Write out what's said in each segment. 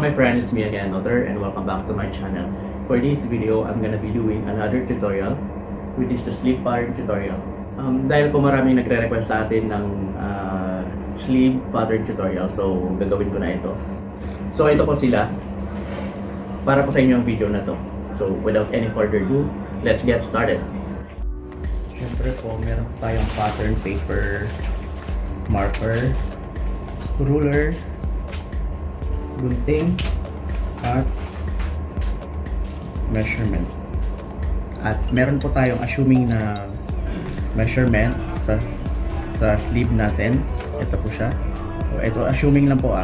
my friend, it's me again, Otter, and welcome back to my channel. For this video, I'm gonna be doing another tutorial, which is the sleeve pattern tutorial. Dahil po maraming nagre-request sa atin ng sleeve pattern tutorial, so gagawin ko na ito. So ito po sila, para po sa inyo ang video na to. So without any further ado, let's get started. Siyempre po, meron po tayong pattern paper, marker, ruler, gunting, at measurement. At meron po tayong assuming na measurement sa sleeve natin. Ito po siya. So, ito assuming lang po .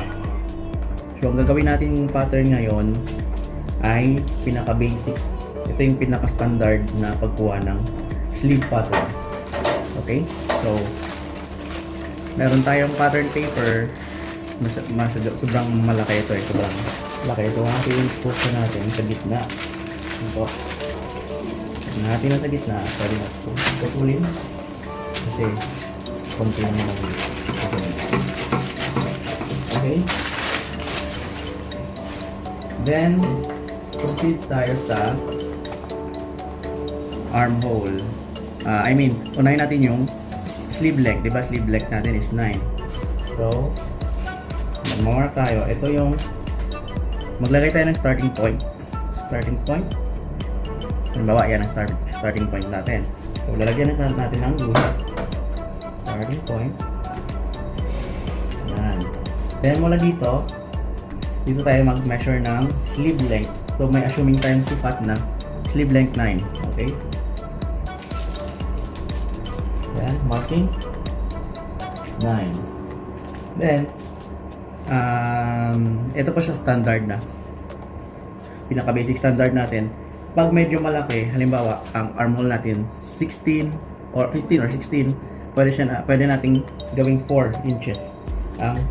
So ang gagawin natin yung pattern ngayon ay pinaka basic. Ito yung pinaka standard na pagkuha ng sleeve pattern. Okay? So meron tayong pattern paper. Sobrang malaki ito . Sobrang malaki ito. Hatiin-post natin sa gitna. Ito. Natin na sa gitna. Pwede na ito putulin. Kasi konti naman ang okay. Then proceed tayo sa armhole. Unahin natin yung sleeve length. Diba sleeve length natin is 9. So mag-mark tayo. Ito yung maglagay tayo ng starting point. Halimbawa, yan ang starting point natin. So lalagyan natin ng guhit. Starting point. Yan. Then mula dito tayo mag-measure ng sleeve length. So may assuming tayong sukat na sleeve length 9. Okay? Yan, marking 9. Then ito po siya standard na. Pinaka basic standard natin. Pag medyo malaki, halimbawa, ang armhole natin 16 or 15 or 16, pwede nating gawing 4 inches ang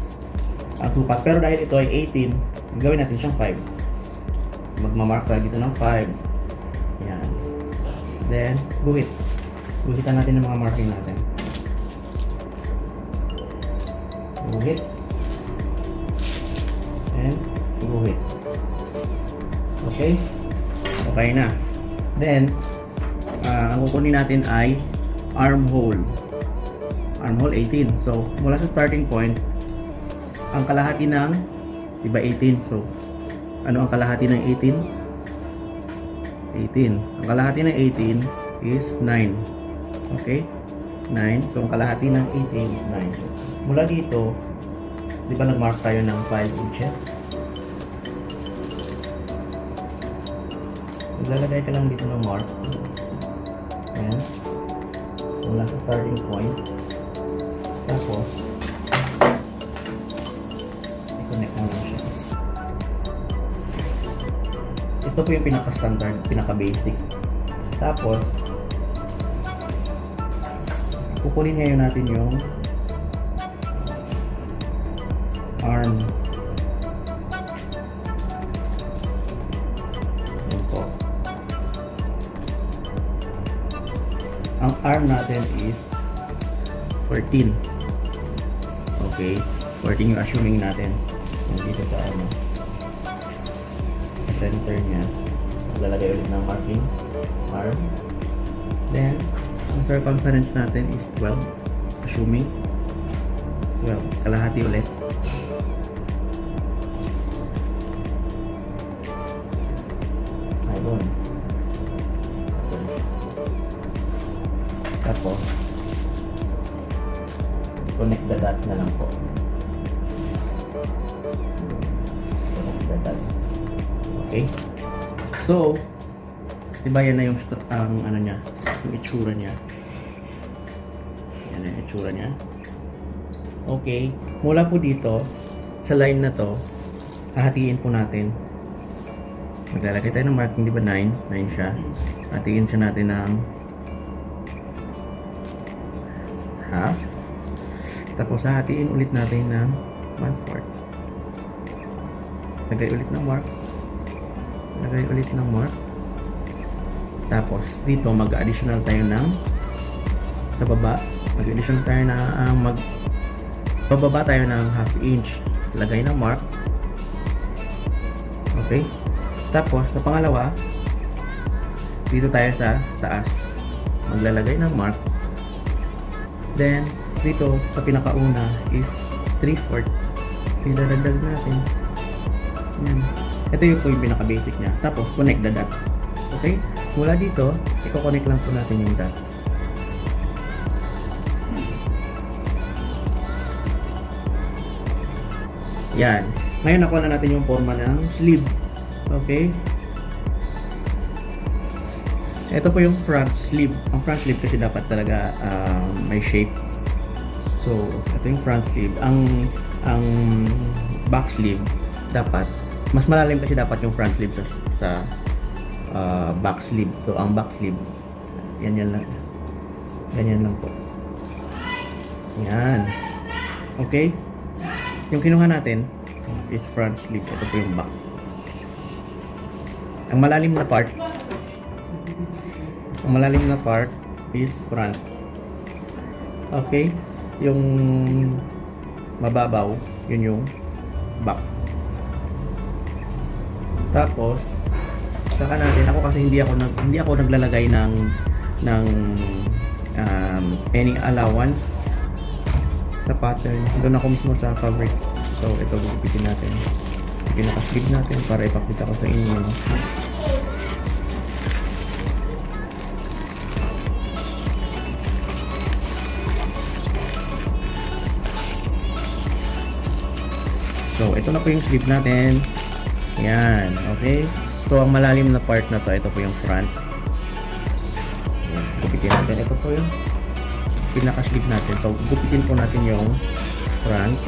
sukat. Pero dahil ito ay 18, gawin natin siyang 5. Magmamark tayo dito ng 5. Yan. Then, guhit. Guhitan natin ang mga marking natin. Guhit. And guhit. Okay? Okay na. Then, ang kukunin natin ay armhole. Armhole 18. So, mula sa starting point, ang kalahati ng, diba 18? So, ano ang kalahati ng 18? 18. Ang kalahati ng 18 is 9. Okay? 9. So, ang kalahati ng 18 is 9. Mula dito, di ba nag-mark tayo ng 5 inches? Lalagay ka lang dito ng mark. Ayan. Mula sa starting point. Tapos, i-connect mo lang siya. Ito po yung pinaka-standard, pinaka-basic. Tapos, kukunin ngayon natin yung arm. Yan po. Ang arm natin is 14. Okay. 14 yung assuming natin. Dito sa center niya. Lalagay ulit ng marking. Arm. Then, ang circumference natin is 12. Assuming 12. Kalahati ulit. Ayun. Tapos, connect the dot na lang po. Connect the dot. Okay? So, diba yan na yung ano niya, yung itsura niya. Yan yung itsura niya. Okay. Mula po dito, sa line na to, hahatiin po natin. Maglalagay tayo ng marking, diba 9? 9 siya. Hatiin siya natin ng half. Tapos hahatiin ulit natin ng 1/4. Lagay ulit ng mark. Lagay ulit ng mark. Tapos dito mag-additional tayo ng sa baba. Mag-additional tayo na bababa tayo ng half inch. Lagay ng mark. Okay? Tapos, sa pangalawa, dito tayo sa taas. Maglalagay ng mark. Then, dito sa pinakauna is 3/4. Ilalagdag natin. Yan. Ito yung po yung pinaka-basic niya. Tapos, connect the dot. Okay? Mula dito, i-connect lang po natin yung dot. Yan. Ngayon, nakuha na natin yung forma ng sleeve. Okay? Ito po yung front sleeve. Ang front sleeve kasi dapat talaga may shape. So, ito yung front sleeve. Ang back sleeve dapat mas malalim kasi dapat yung front sleeve sa back sleeve. So, ang back sleeve yan lang. Ganyan lang po. Yan. Okay? Yung kinuha natin is front sleeve. Ito po yung back. Ang malalim na part is front. Okay? Yung mababaw, yun yung back. Tapos saka natin, ako kasi hindi ako naglalagay ng any allowance sa pattern. Doon ako mismo sa fabric. So ito, gugupitin natin. Pinaka-sleeve natin para ipakita ko sa inyo. So, ito na po yung sleeve natin. Yan, okay? So, ang malalim na part na to, ito po yung front. Yan, gupitin natin. Ito po yung pinaka-sleeve natin. So, gupitin po natin yung front.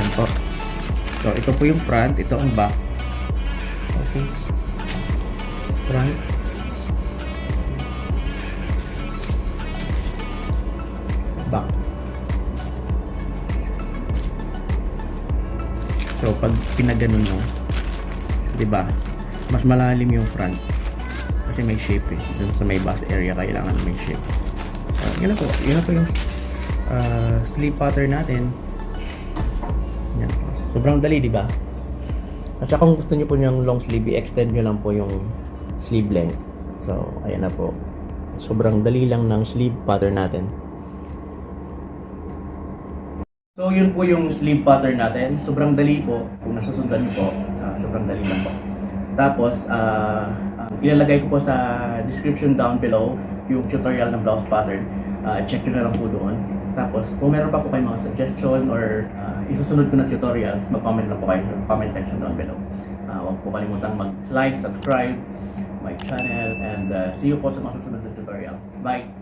Yan po. So, ito po yung front. Ito ang back. Okay. Front. Back. So, pag pinaganon mo, 'di ba? Mas malalim yung front. Kasi may shape eh. Dun sa may bust area kailangan may shape. Yun na po. Yun na po yung sleeve pattern natin. Yan po. Sobrang dali, 'di ba? At saka kung gusto niyo po yung long sleeve, i-extend niyo lang po yung sleeve length. So, ayan na po. Sobrang dali lang ng sleeve pattern natin. So, yun po yung sleeve pattern natin. Sobrang dali po. Kung nasusundan niyo po, sobrang dali lang po. Tapos, ilalagay ko po sa description down below yung tutorial ng blouse pattern. Check nyo na lang po doon. Tapos, kung meron pa po kayong mga suggestion or isusunod ko na tutorial, mag-comment lang po kayo sa comment section down below. Huwag po kalimutang mag-like, subscribe my channel, and see you po sa mga susunod na tutorial. Bye!